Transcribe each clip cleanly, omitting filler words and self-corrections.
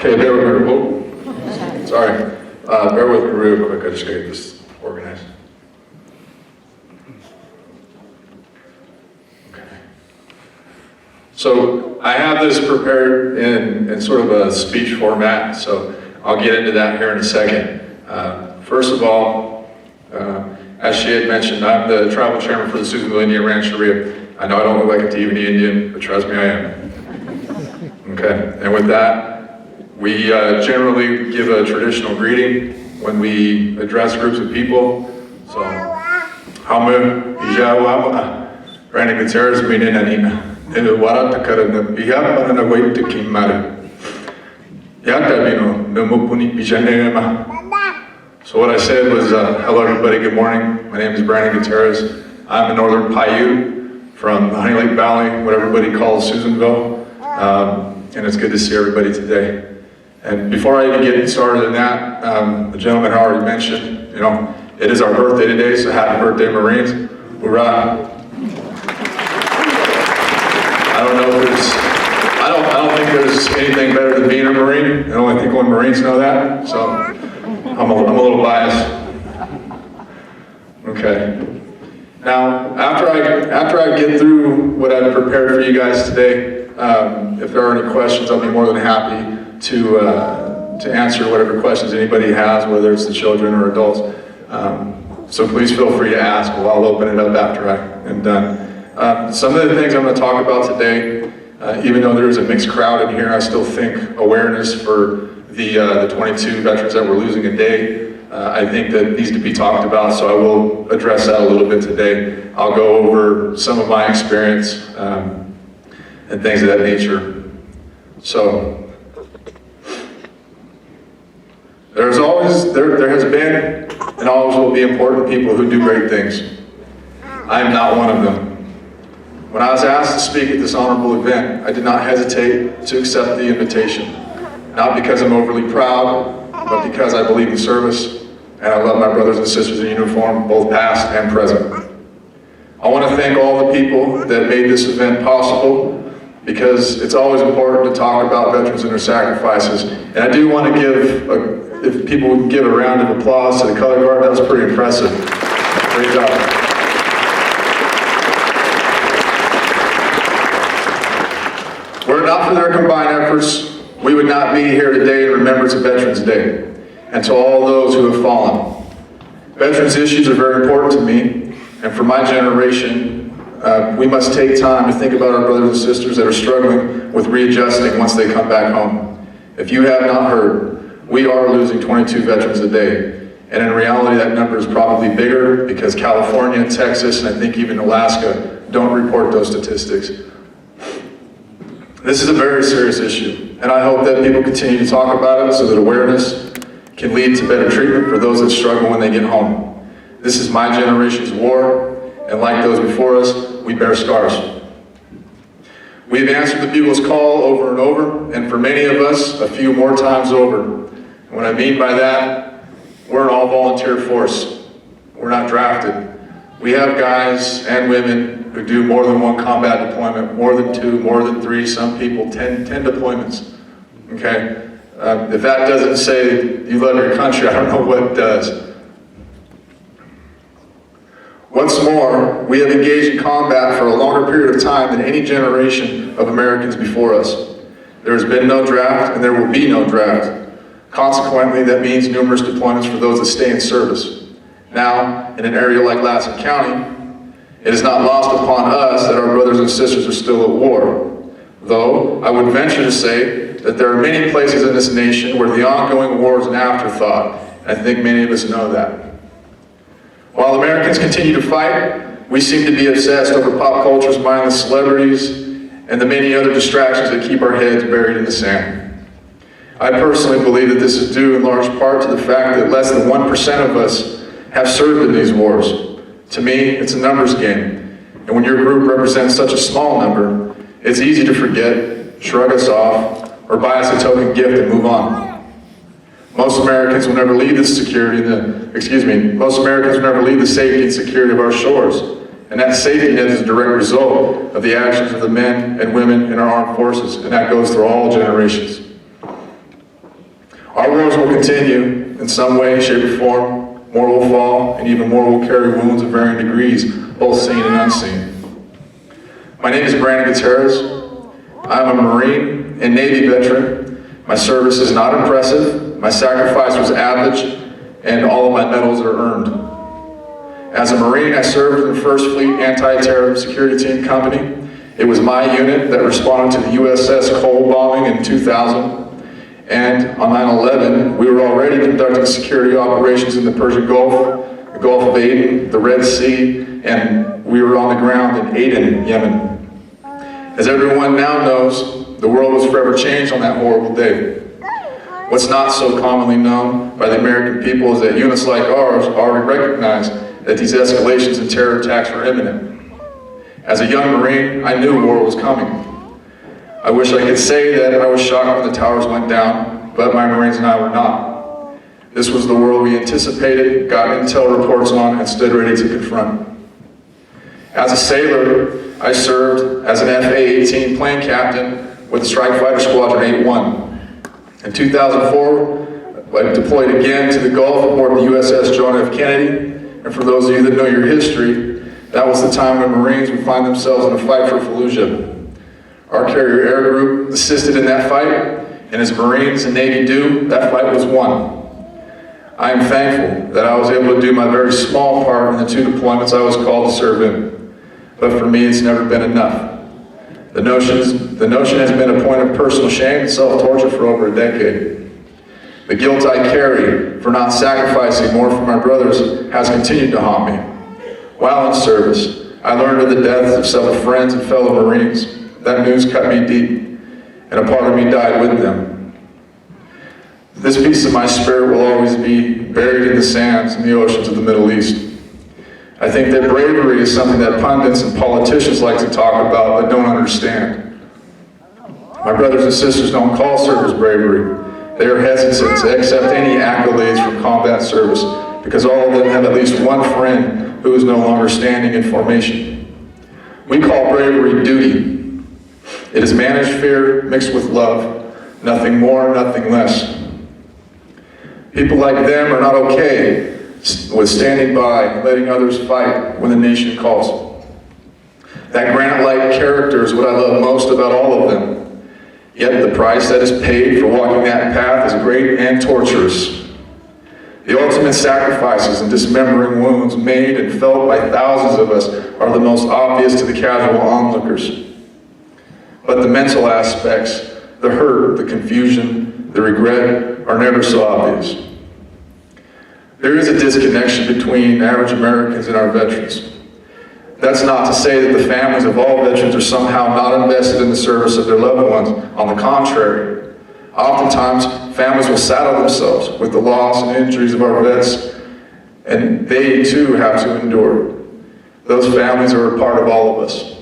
Okay, bear with me. Oh, sorry. Bear with me real quick. I just gotta get this organized. Okay. So I have this prepared in sort of a speech format, so I'll get into that here in a second. First of all, as she had mentioned, I'm the tribal chairman for the Susanville Indian Rancheria. I know I don't look like a TV Indian, but trust me, I am. Okay, and with that, we generally give a traditional greeting when we address groups of people. So, Hamu, Ijawa, Brandon Gutierrez, Minanina, Warata Karana, Bihapa, and a way to Kimara. Yatabino, Numupuni Pijanema. So, what I said was, hello everybody, good morning. My name is Brandon Gutierrez. I'm a Northern Paiute from the Honey Lake Valley, what everybody calls Susanville. And it's good to see everybody today. And before I even get started in that, the gentleman already mentioned, it is our birthday today, so happy birthday, Marines. Hoorah. I don't think there's anything better than being a Marine. I only think only Marines know that, so I'm a little biased. Okay. Now, after I get through what I've prepared for you guys today, if there are any questions, I'll be more than happy to answer whatever questions anybody has, whether it's the children or adults. So please feel free to ask. I'll open it up after I am done. Some of the things I'm going to talk about today, even though there is a mixed crowd in here, I still think awareness for the 22 veterans that we're losing a day, I think that needs to be talked about, so I will address that a little bit today. I'll go over some of my experience and things of that nature. So, there has been and always will be important people who do great things. I am not one of them. When I was asked to speak at this honorable event, I did not hesitate to accept the invitation. Not because I'm overly proud, but because I believe in service, and I love my brothers and sisters in uniform, both past and present. I want to thank all the people that made this event possible, because it's always important to talk about veterans and their sacrifices. And I do want to give, if people would give a round of applause to the color guard, that was pretty impressive. Great job. Were it not for their combined efforts, we would not be here today in remembrance of Veterans Day, and to all those who have fallen. Veterans issues are very important to me, and for my generation, we must take time to think about our brothers and sisters that are struggling with readjusting once they come back home. If you have not heard, we are losing 22 veterans a day. And in reality, that number is probably bigger because California, Texas, and I think even Alaska don't report those statistics. This is a very serious issue, and I hope that people continue to talk about it so that awareness can lead to better treatment for those that struggle when they get home. This is my generation's war, and like those before us, we bear scars. We've answered the bugle's call over and over, and for many of us, a few more times over. And what I mean by that, we're an all-volunteer force. We're not drafted. We have guys and women who do more than one combat deployment, more than 2, more than 3, some people 10 deployments, okay? If that doesn't say you love your country, I don't know what does. What's more, we have engaged in combat for a longer period of time than any generation of Americans before us. There has been no draft, and there will be no draft. Consequently, that means numerous deployments for those that stay in service. Now, in an area like Lassen County, it is not lost upon us that our brothers and sisters are still at war. Though, I would venture to say that there are many places in this nation where the ongoing war is an afterthought. I think many of us know that. While Americans continue to fight, we seem to be obsessed over pop culture's mindless celebrities and the many other distractions that keep our heads buried in the sand. I personally believe that this is due in large part to the fact that less than 1% of us have served in these wars. To me, it's a numbers game. And when your group represents such a small number, it's easy to forget, shrug us off, or buy us a token gift and move on. Most Americans will never leave the safety and security of our shores. And that safety net is a direct result of the actions of the men and women in our armed forces, and that goes through all generations. Our wars will continue in some way, shape, or form. More will fall, and even more will carry wounds of varying degrees, both seen and unseen. My name is Brandon Gutierrez. I'm a Marine and Navy veteran. My service is not impressive, my sacrifice was average, and all of my medals are earned. As a Marine, I served in the 1st Fleet Anti-Terror Security Team Company. It was my unit that responded to the USS Cole bombing in 2000. And on 9/11, we were already conducting security operations in the Persian Gulf, the Gulf of Aden, the Red Sea, and we were on the ground in Aden, Yemen. As everyone now knows, the world was forever changed on that horrible day. What's not so commonly known by the American people is that units like ours already recognized that these escalations and terror attacks were imminent. As a young Marine, I knew war was coming. I wish I could say that I was shocked when the towers went down, but my Marines and I were not. This was the world we anticipated, got intel reports on, and stood ready to confront. As a sailor, I served as an FA-18 plane captain with Strike Fighter Squadron 8-1. In 2004, I deployed again to the Gulf aboard the USS John F. Kennedy. And for those of you that know your history, that was the time when Marines would find themselves in a fight for Fallujah. Our carrier air group assisted in that fight, and as Marines and Navy do, that fight was won. I am thankful that I was able to do my very small part in the 2 deployments I was called to serve in. But for me, it's never been enough. The notion has been a point of personal shame and self-torture for over a decade. The guilt I carry for not sacrificing more for my brothers has continued to haunt me. While in service, I learned of the deaths of several friends and fellow Marines. That news cut me deep, and a part of me died with them. This piece of my spirit will always be buried in the sands and the oceans of the Middle East. I think that bravery is something that pundits and politicians like to talk about but don't understand. My brothers and sisters don't call service bravery. They are hesitant to accept any accolades from combat service because all of them have at least one friend who is no longer standing in formation. We call bravery duty. It is managed fear mixed with love, nothing more, nothing less. People like them are not okay with standing by and letting others fight when the nation calls. That granite-like character is what I love most about all of them. Yet the price that is paid for walking that path is great and torturous. The ultimate sacrifices and dismembering wounds made and felt by thousands of us are the most obvious to the casual onlookers. But the mental aspects, the hurt, the confusion, the regret, are never so obvious. There is a disconnection between average Americans and our veterans. That's not to say that the families of all veterans are somehow not invested in the service of their loved ones. On the contrary, oftentimes families will saddle themselves with the loss and injuries of our vets, and they too have to endure. Those families are a part of all of us.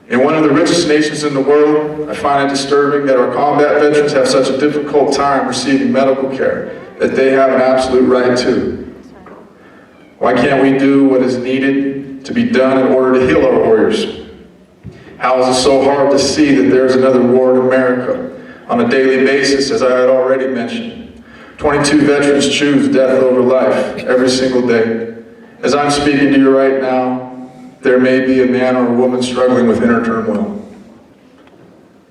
In one of the richest nations in the world, I find it disturbing that our combat veterans have such a difficult time receiving medical care that they have an absolute right to. Why can't we do what is needed to be done in order to heal our warriors? How is it so hard to see that there is another war in America on a daily basis, as I had already mentioned? 22 veterans choose death over life every single day. As I'm speaking to you right now, there may be a man or a woman struggling with inner turmoil.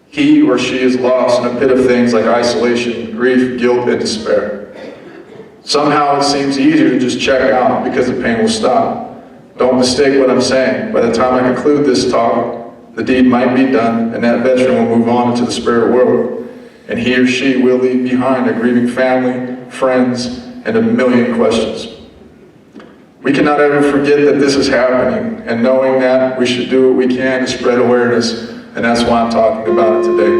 He or she is lost in a pit of things like isolation, grief, guilt, and despair. Somehow it seems easier to just check out because the pain will stop. Don't mistake what I'm saying. By the time I conclude this talk, the deed might be done and that veteran will move on into the spirit world. And he or she will leave behind a grieving family, friends, and a million questions. We cannot ever forget that this is happening, and knowing that, we should do what we can to spread awareness, and that's why I'm talking about it today.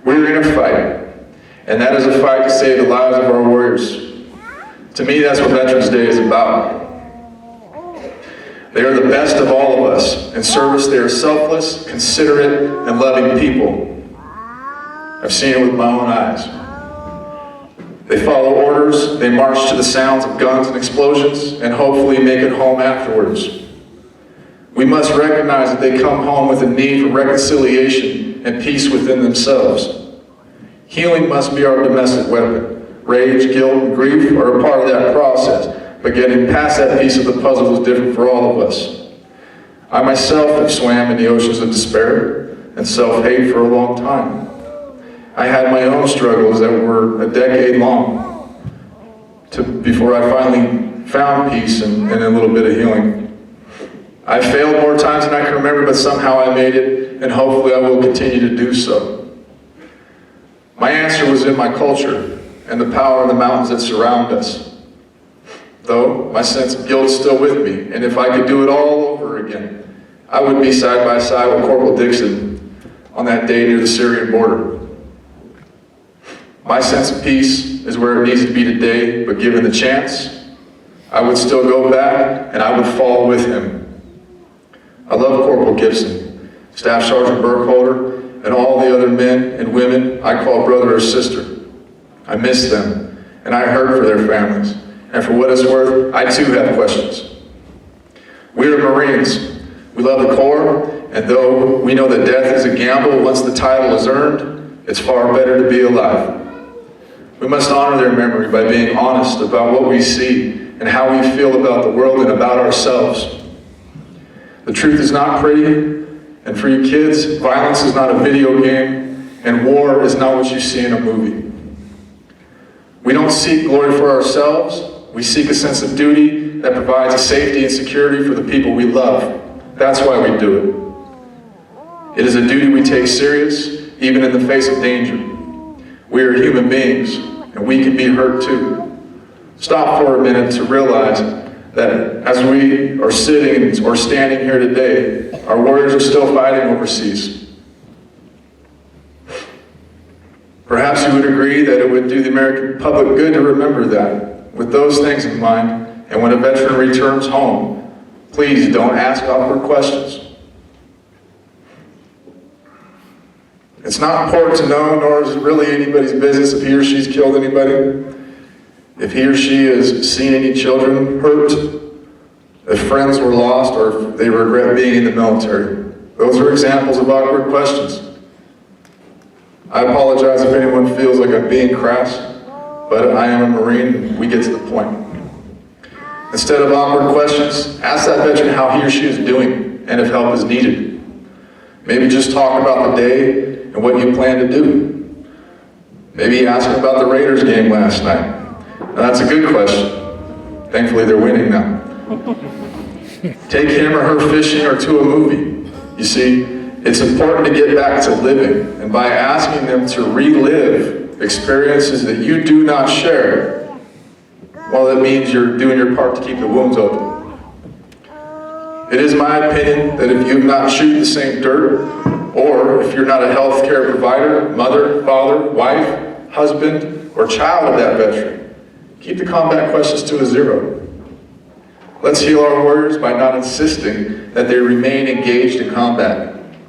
We're in a fight, and that is a fight to save the lives of our warriors. To me, that's what Veterans Day is about. They are the best of all of us. In service, they are selfless, considerate, and loving people. I've seen it with my own eyes. They follow orders, they march to the sounds of guns and explosions, and hopefully make it home afterwards. We must recognize that they come home with a need for reconciliation and peace within themselves. Healing must be our domestic weapon. Rage, guilt, and grief are a part of that process, but getting past that piece of the puzzle is different for all of us. I myself have swam in the oceans of despair and self-hate for a long time. I had my own struggles that were a decade long before I finally found peace and a little bit of healing. I failed more times than I can remember, but somehow I made it, and hopefully I will continue to do so. My answer was in my culture and the power of the mountains that surround us. Though my sense of guilt is still with me, and if I could do it all over again, I would be side by side with Corporal Dixon on that day near the Syrian border. My sense of peace is where it needs to be today, but given the chance, I would still go back and I would fall with him. I love Corporal Gibson, Staff Sergeant Burkholder, and all the other men and women I call brother or sister. I miss them, and I hurt for their families. And for what it's worth, I too have questions. We are Marines. We love the Corps, and though we know that death is a gamble once the title is earned, it's far better to be alive. We must honor their memory by being honest about what we see and how we feel about the world and about ourselves. The truth is not pretty, and for you kids, violence is not a video game, and war is not what you see in a movie. We don't seek glory for ourselves. We seek a sense of duty that provides a safety and security for the people we love. That's why we do it. It is a duty we take serious, even in the face of danger. We are human beings, and we can be hurt too. Stop for a minute to realize that as we are sitting or standing here today, our warriors are still fighting overseas. Perhaps you would agree that it would do the American public good to remember that. With those things in mind, and when a veteran returns home, please don't ask awkward questions. It's not important to know, nor is it really anybody's business if he or she's killed anybody, if he or she has seen any children hurt, if friends were lost, or if they regret being in the military. Those are examples of awkward questions. I apologize if anyone feels like I'm being crass, but I am a Marine and we get to the point. Instead of awkward questions, ask that veteran how he or she is doing and if help is needed. Maybe just talk about the day and what you plan to do. Maybe ask them about the Raiders game last night. Now that's a good question. Thankfully they're winning now. Take him or her fishing or to a movie. You see, it's important to get back to living, and by asking them to relive experiences that you do not share, well, that means you're doing your part to keep the wounds open. It is my opinion that if you've not chewed the same dirt, or if you're not a healthcare provider, mother, father, wife, husband, or child of that veteran, keep the combat questions to a 0. Let's heal our warriors by not insisting that they remain engaged in combat.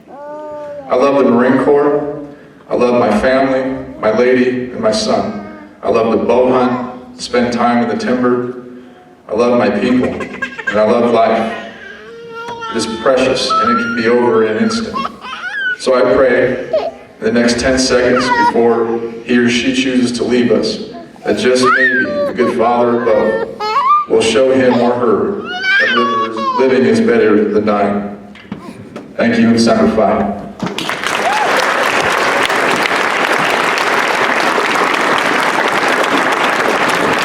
I love the Marine Corps. I love my family, my lady, and my son. I love the bow hunt, spend time in the timber. I love my people, and I love life. It is precious, and it can be over in an instant. So I pray, in the next 10 seconds before he or she chooses to leave us, that just maybe the good Father above will show him or her that living is better than dying. Thank you, and Semper Fi.